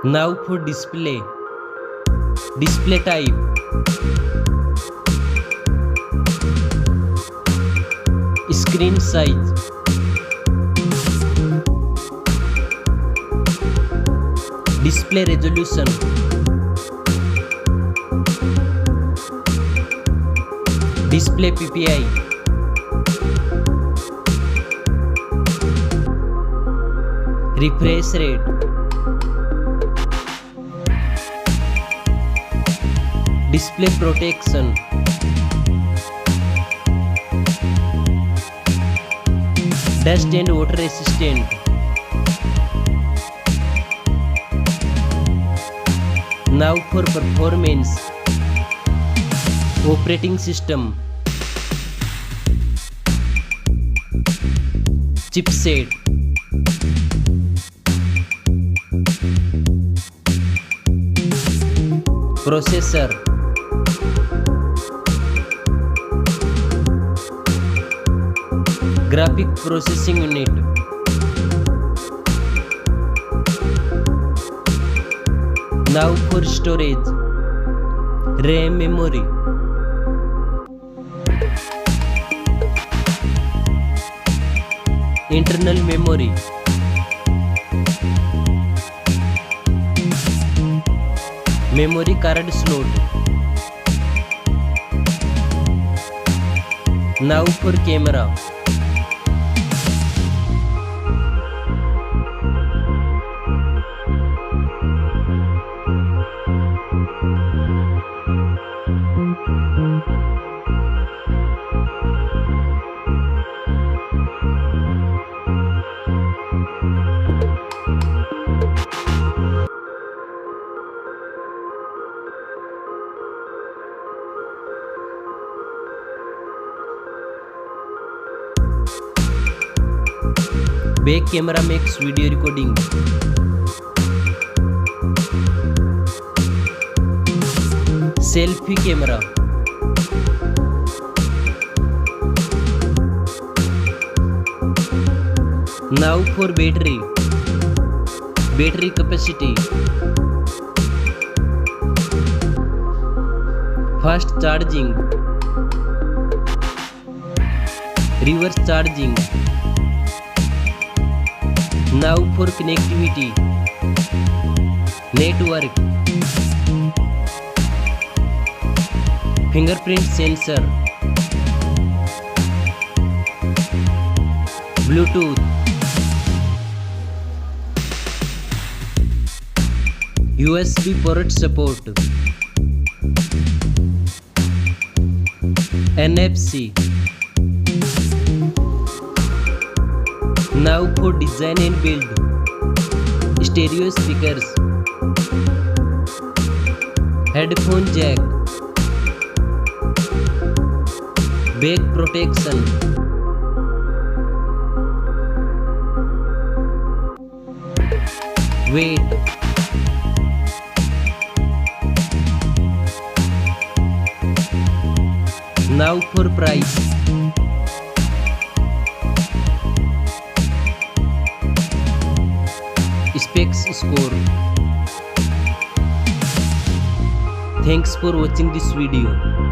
Now for display. Display type. Screen size. Display resolution. Display PPI. Refresh rate. Display protection. Dust and water resistant. Now for performance. Operating system. Chipset. Processor. Graphic processing unit. Now for storage. RAM memory. Internal memory. Memory card slot. Now for camera. Back camera makes video recording. Selfie camera. Now for battery. Battery capacity. Fast charging. Reverse charging. Now for connectivity. Network. Fingerprint sensor. Bluetooth. USB port support. NFC. Now for design and build. Stereo speakers. Headphone jack. Back protection. Weight. Now for price. Specs score. Thanks for watching this video.